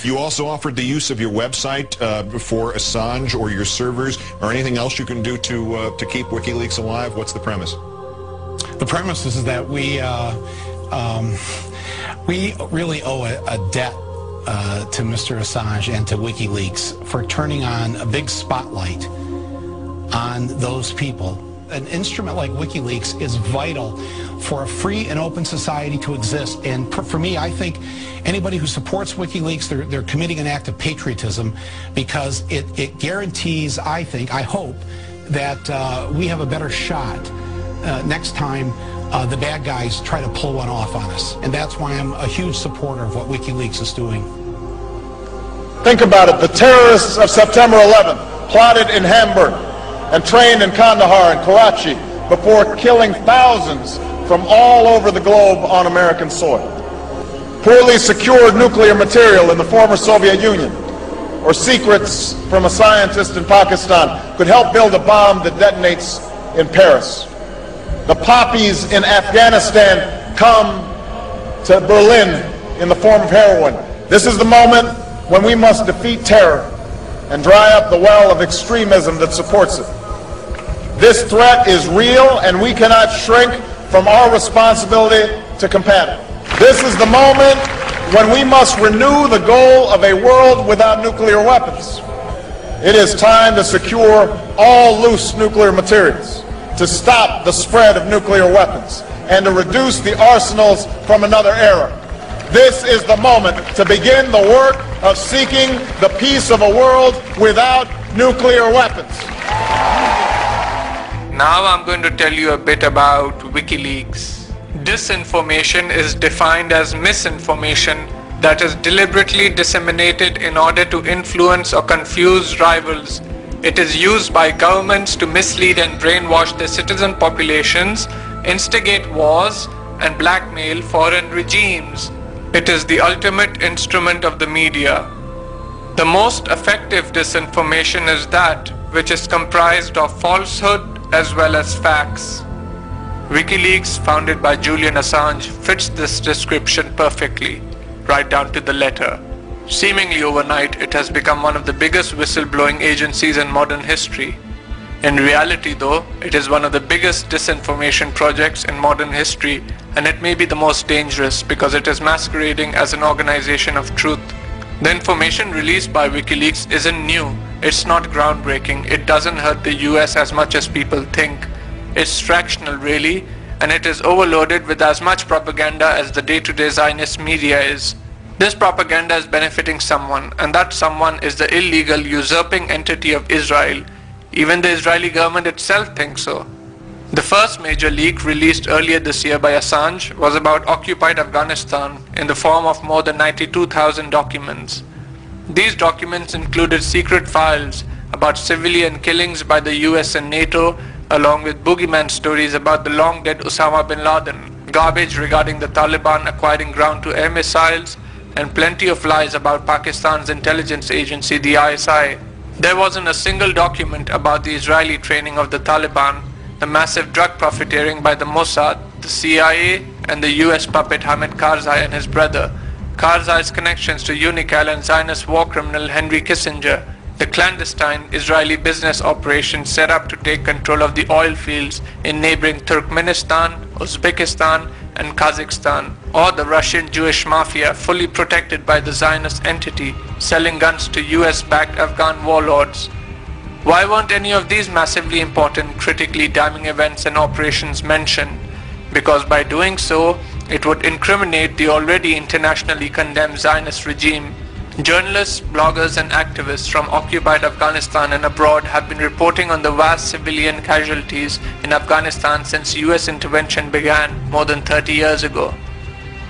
You also offered the use of your website for Assange or your servers or anything else you can do to keep WikiLeaks alive. What's the premise? The premise is that we really owe a debt to Mr. Assange and to WikiLeaks for turning on a big spotlight on those people. An instrument like WikiLeaks is vital for a free and open society to exist. And for me, I think anybody who supports WikiLeaks, they're committing an act of patriotism, because it guarantees, I hope, that we have a better shot next time the bad guys try to pull one off on us. And that's why I'm a huge supporter of what WikiLeaks is doing. Think about it. The terrorists of September 11th plotted in Hamburg and trained in Kandahar and Karachi before killing thousands from all over the globe on American soil. Poorly secured nuclear material in the former Soviet Union, or secrets from a scientist in Pakistan, could help build a bomb that detonates in Paris. The poppies in Afghanistan come to Berlin in the form of heroin. This is the moment when we must defeat terror and dry up the well of extremism that supports it. This threat is real, and we cannot shrink from our responsibility to combat it. This is the moment when we must renew the goal of a world without nuclear weapons. It is time to secure all loose nuclear materials, to stop the spread of nuclear weapons, and to reduce the arsenals from another era. This is the moment to begin the work of seeking the peace of a world without nuclear weapons. Now I'm going to tell you a bit about WikiLeaks. Disinformation is defined as misinformation that is deliberately disseminated in order to influence or confuse rivals. It is used by governments to mislead and brainwash their citizen populations, instigate wars, and blackmail foreign regimes. It is the ultimate instrument of the media. The most effective disinformation is that which is comprised of falsehood as well as facts. WikiLeaks, founded by Julian Assange, fits this description perfectly, right down to the letter. Seemingly overnight, it has become one of the biggest whistleblowing agencies in modern history. In reality though, it is one of the biggest disinformation projects in modern history, and it may be the most dangerous because it is masquerading as an organization of truth. The information released by WikiLeaks isn't new, it's not groundbreaking, it doesn't hurt the US as much as people think. It's fractional really, and it is overloaded with as much propaganda as the day-to-day Zionist media is. This propaganda is benefiting someone, and that someone is the illegal usurping entity of Israel. Even the Israeli government itself thinks so. The first major leak released earlier this year by Assange was about occupied Afghanistan in the form of more than 92,000 documents. These documents included secret files about civilian killings by the US and NATO, along with boogeyman stories about the long-dead Osama bin Laden, garbage regarding the Taliban acquiring ground-to-air missiles, and plenty of lies about Pakistan's intelligence agency, the ISI. There wasn't a single document about the Israeli training of the Taliban, the massive drug profiteering by the Mossad, the CIA, and the US puppet Hamid Karzai and his brother, Karzai's connections to Unical and Zionist war criminal Henry Kissinger, the clandestine Israeli business operation set up to take control of the oil fields in neighboring Turkmenistan, Uzbekistan, and Kazakhstan, or the Russian Jewish mafia fully protected by the Zionist entity selling guns to US-backed Afghan warlords. Why weren't any of these massively important, critically damning events and operations mentioned? Because by doing so, it would incriminate the already internationally condemned Zionist regime. Journalists, bloggers, and activists from occupied Afghanistan and abroad have been reporting on the vast civilian casualties in Afghanistan since US intervention began more than 30 years ago.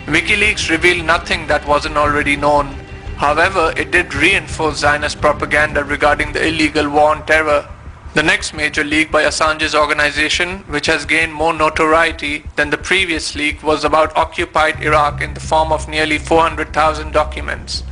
WikiLeaks revealed nothing that wasn't already known. However, it did reinforce Zionist propaganda regarding the illegal war on terror. The next major leak by Assange's organization, which has gained more notoriety than the previous leak, was about occupied Iraq in the form of nearly 400,000 documents.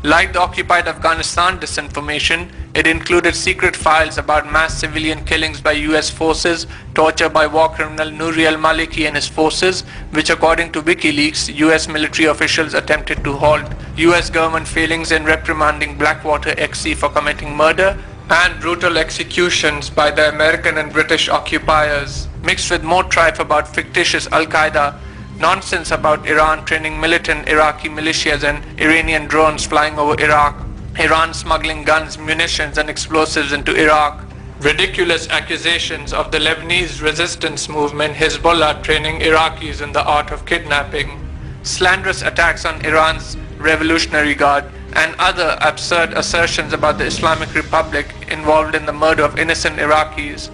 Like the occupied Afghanistan disinformation, It included secret files about mass civilian killings by US forces, torture by war criminal Nouri al-Maliki and his forces, which according to Wikileaks, US military officials attempted to halt, US government failings in reprimanding Blackwater XC for committing murder, and brutal executions by the American and British occupiers, mixed with more tripe about fictitious Al-Qaeda, nonsense about Iran training militant Iraqi militias and Iranian drones flying over Iraq, Iran smuggling guns, munitions and explosives into Iraq, ridiculous accusations of the Lebanese resistance movement Hezbollah training Iraqis in the art of kidnapping, slanderous attacks on Iran's Revolutionary Guard, and other absurd assertions about the Islamic Republic involved in the murder of innocent Iraqis.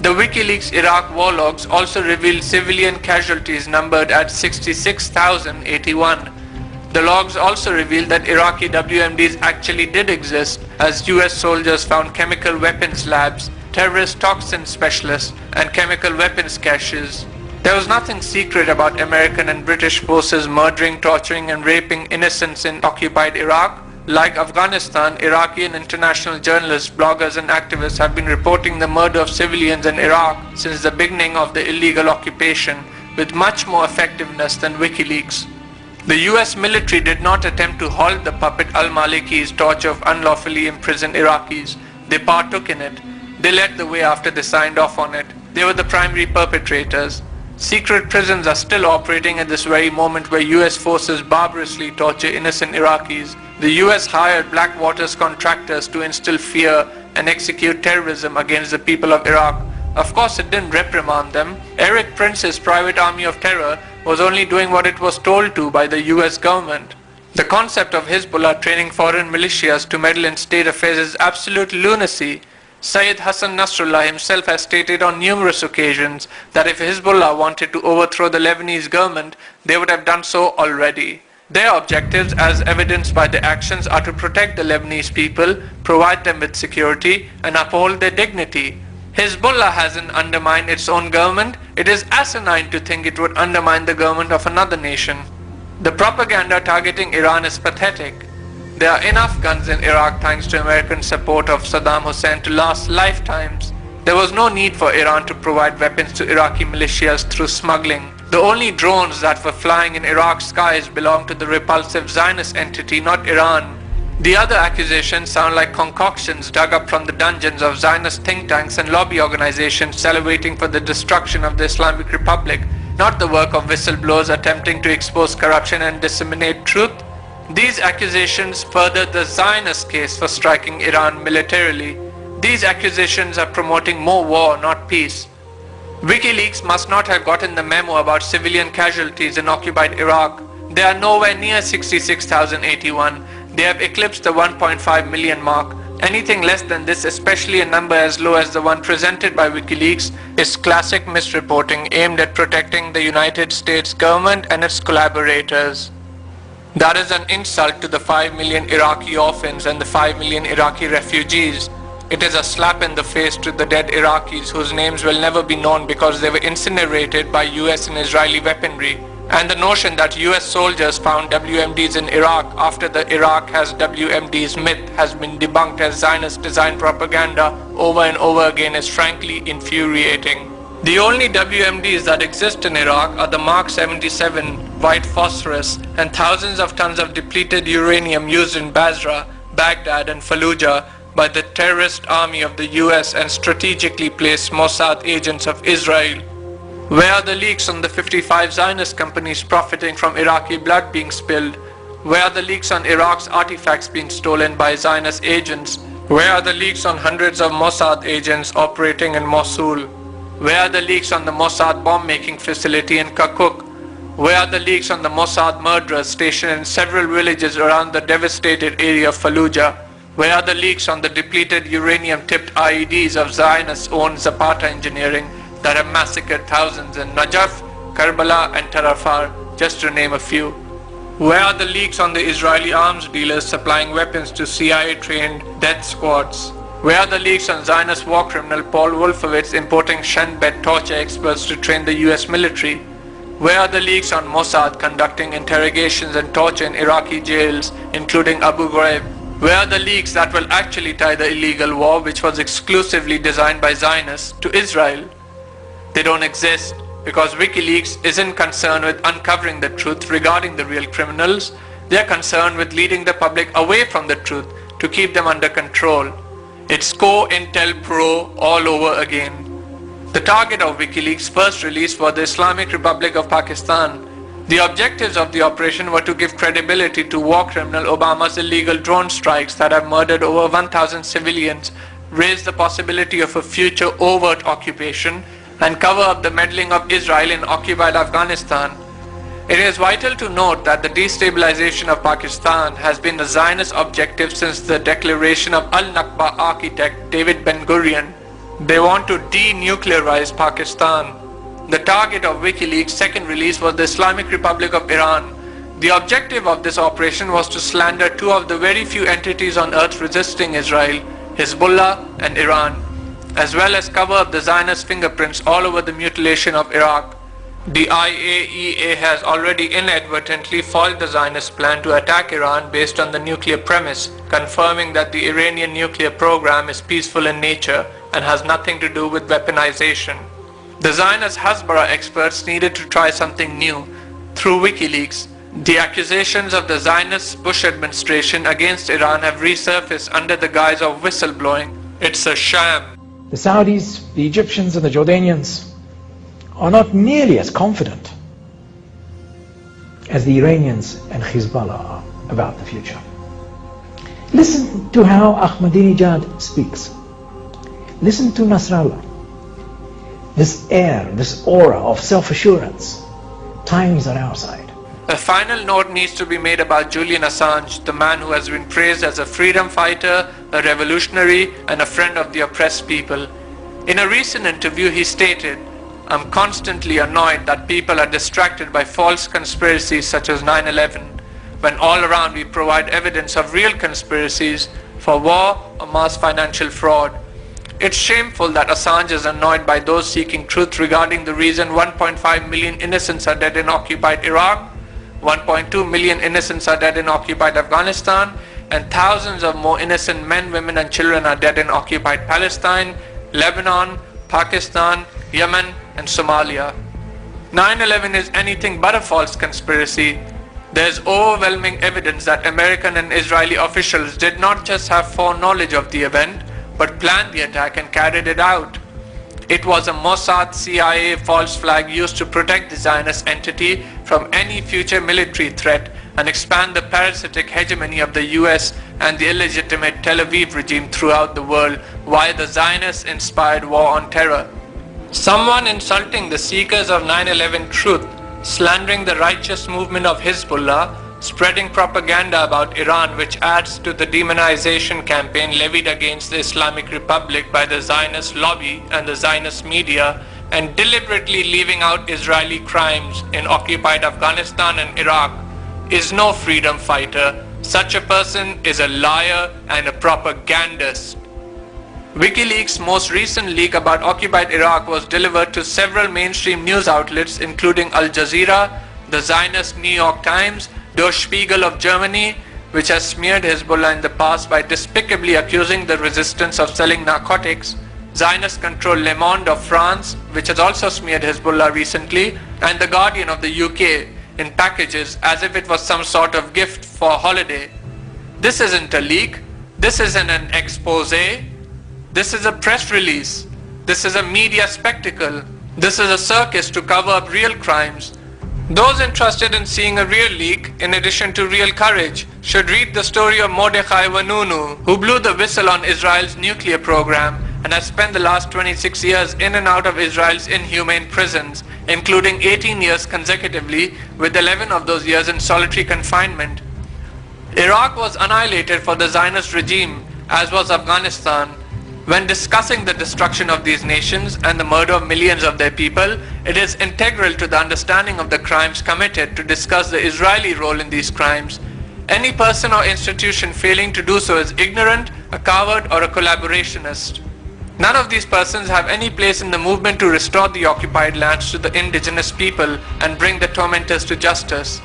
The WikiLeaks Iraq war logs also revealed civilian casualties numbered at 66,081. The logs also revealed that Iraqi WMDs actually did exist, as US soldiers found chemical weapons labs, terrorist toxin specialists, and chemical weapons caches. There was nothing secret about American and British forces murdering, torturing, and raping innocents in occupied Iraq. Like Afghanistan, Iraqi and international journalists, bloggers, and activists have been reporting the murder of civilians in Iraq since the beginning of the illegal occupation, with much more effectiveness than WikiLeaks. The US military did not attempt to halt the puppet al-Maliki's torture of unlawfully imprisoned Iraqis. They partook in it. They led the way after they signed off on it. They were the primary perpetrators. Secret prisons are still operating at this very moment where US forces barbarously torture innocent Iraqis. The US hired Blackwater's contractors to instill fear and execute terrorism against the people of Iraq. Of course, it didn't reprimand them. Eric Prince's private army of terror was only doing what it was told to by the US government. The concept of Hezbollah training foreign militias to meddle in state affairs is absolute lunacy. Syed Hassan Nasrallah himself has stated on numerous occasions that if Hezbollah wanted to overthrow the Lebanese government, they would have done so already. Their objectives, as evidenced by the actions, are to protect the Lebanese people, provide them with security, and uphold their dignity. Hezbollah hasn't undermined its own government. It is asinine to think it would undermine the government of another nation. The propaganda targeting Iran is pathetic. There are enough guns in Iraq thanks to American support of Saddam Hussein to last lifetimes. There was no need for Iran to provide weapons to Iraqi militias through smuggling. The only drones that were flying in Iraq's skies belonged to the repulsive Zionist entity, not Iran. The other accusations sound like concoctions dug up from the dungeons of Zionist think tanks and lobby organizations salivating for the destruction of the Islamic Republic, not the work of whistleblowers attempting to expose corruption and disseminate truth. These accusations further the Zionist case for striking Iran militarily. These accusations are promoting more war, not peace. WikiLeaks must not have gotten the memo about civilian casualties in occupied Iraq. They are nowhere near 66,081. They have eclipsed the 1.5 million mark. Anything less than this, especially a number as low as the one presented by WikiLeaks, is classic misreporting aimed at protecting the United States government and its collaborators. That is an insult to the 5 million Iraqi orphans and the 5 million Iraqi refugees. It is a slap in the face to the dead Iraqis whose names will never be known because they were incinerated by US and Israeli weaponry. And the notion that US soldiers found WMDs in Iraq after the Iraq has WMDs myth has been debunked as Zionist design propaganda over and over again is frankly infuriating. The only WMDs that exist in Iraq are the Mark 77 white phosphorus and thousands of tons of depleted uranium used in Basra, Baghdad and Fallujah by the terrorist army of the US and strategically placed Mossad agents of Israel. Where are the leaks on the 55 Zionist companies profiting from Iraqi blood being spilled? Where are the leaks on Iraq's artifacts being stolen by Zionist agents? Where are the leaks on hundreds of Mossad agents operating in Mosul? Where are the leaks on the Mossad bomb-making facility in Kirkuk? Where are the leaks on the Mossad murderers stationed in several villages around the devastated area of Fallujah? Where are the leaks on the depleted uranium-tipped IEDs of Zionist-owned Zapata engineering that have massacred thousands in Najaf, Karbala and Tel Afar, just to name a few? Where are the leaks on the Israeli arms dealers supplying weapons to CIA-trained death squads? Where are the leaks on Zionist war criminal Paul Wolfowitz importing Shin Bet torture experts to train the US military? Where are the leaks on Mossad conducting interrogations and torture in Iraqi jails, including Abu Ghraib? Where are the leaks that will actually tie the illegal war, which was exclusively designed by Zionists, to Israel? They don't exist because Wikileaks isn't concerned with uncovering the truth regarding the real criminals. They're concerned with leading the public away from the truth to keep them under control. It's COINTELPRO all over again. The target of Wikileaks' first release was the Islamic Republic of Pakistan. The objectives of the operation were to give credibility to war criminal Obama's illegal drone strikes that have murdered over 1,000 civilians, raise the possibility of a future overt occupation, and cover up the meddling of Israel in occupied Afghanistan. It is vital to note that the destabilization of Pakistan has been the Zionist objective since the declaration of Al-Nakba architect David Ben-Gurion. They want to denuclearize Pakistan. The target of Wikileaks' second release was the Islamic Republic of Iran. The objective of this operation was to slander two of the very few entities on earth resisting Israel, Hezbollah and Iran, as well as cover up the Zionist fingerprints all over the mutilation of Iraq. The IAEA has already inadvertently foiled the Zionist plan to attack Iran based on the nuclear premise, confirming that the Iranian nuclear program is peaceful in nature and has nothing to do with weaponization. The Zionist Hasbara experts needed to try something new. Through Wikileaks, the accusations of the Zionist Bush administration against Iran have resurfaced under the guise of whistleblowing. It's a sham. The Saudis, the Egyptians and the Jordanians are not nearly as confident as the Iranians and Hezbollah are about the future. Listen to how Ahmadinejad speaks. Listen to Nasrallah. This air, this aura of self-assurance. Time is on our side. A final note needs to be made about Julian Assange, the man who has been praised as a freedom fighter, a revolutionary, and a friend of the oppressed people. In a recent interview, he stated, "I'm constantly annoyed that people are distracted by false conspiracies such as 9/11, when all around we provide evidence of real conspiracies for war or mass financial fraud. It's shameful that Assange is annoyed by those seeking truth regarding the reason 1.5 million innocents are dead in occupied Iraq, 1.2 million innocents are dead in occupied Afghanistan, and thousands of more innocent men, women and children are dead in occupied Palestine, Lebanon, Pakistan, Yemen and Somalia. 9/11 is anything but a false conspiracy. There's overwhelming evidence that American and Israeli officials did not just have foreknowledge of the event, but planned the attack and carried it out. It was a Mossad CIA false flag used to protect the Zionist entity from any future military threat and expand the parasitic hegemony of the US and the illegitimate Tel Aviv regime throughout the world via the Zionist-inspired war on terror. Someone insulting the seekers of 9/11 truth, slandering the righteous movement of Hezbollah, spreading propaganda about Iran which adds to the demonization campaign levied against the Islamic Republic by the Zionist lobby and the Zionist media, and deliberately leaving out Israeli crimes in occupied Afghanistan and Iraq is no freedom fighter. Such a person is a liar and a propagandist. Wikileaks' most recent leak about occupied Iraq was delivered to several mainstream news outlets including Al Jazeera, the Zionist New York Times, Der Spiegel of Germany, which has smeared Hezbollah in the past by despicably accusing the resistance of selling narcotics, Zionist-controlled Le Monde of France, which has also smeared Hezbollah recently, and The Guardian of the UK in packages as if it was some sort of gift for a holiday. This isn't a leak, this isn't an expose, this is a press release, this is a media spectacle, this is a circus to cover up real crimes. Those interested in seeing a real leak, in addition to real courage, should read the story of Mordechai Vanunu, who blew the whistle on Israel's nuclear program and has spent the last 26 years in and out of Israel's inhumane prisons, including 18 years consecutively, with 11 of those years in solitary confinement. Iraq was annihilated for the Zionist regime, as was Afghanistan. When discussing the destruction of these nations and the murder of millions of their people, it is integral to the understanding of the crimes committed to discuss the Israeli role in these crimes. Any person or institution failing to do so is ignorant, a coward, or a collaborationist. None of these persons have any place in the movement to restore the occupied lands to the indigenous people and bring the tormentors to justice.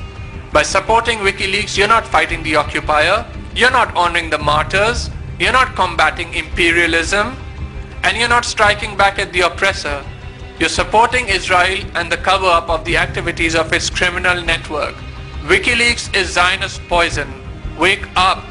By supporting Wikileaks, you're not fighting the occupier, You're not honoring the martyrs, you're not combating imperialism, and you're not striking back at the oppressor. You're supporting Israel and the cover-up of the activities of its criminal network. WikiLeaks is Zionist poison. Wake up!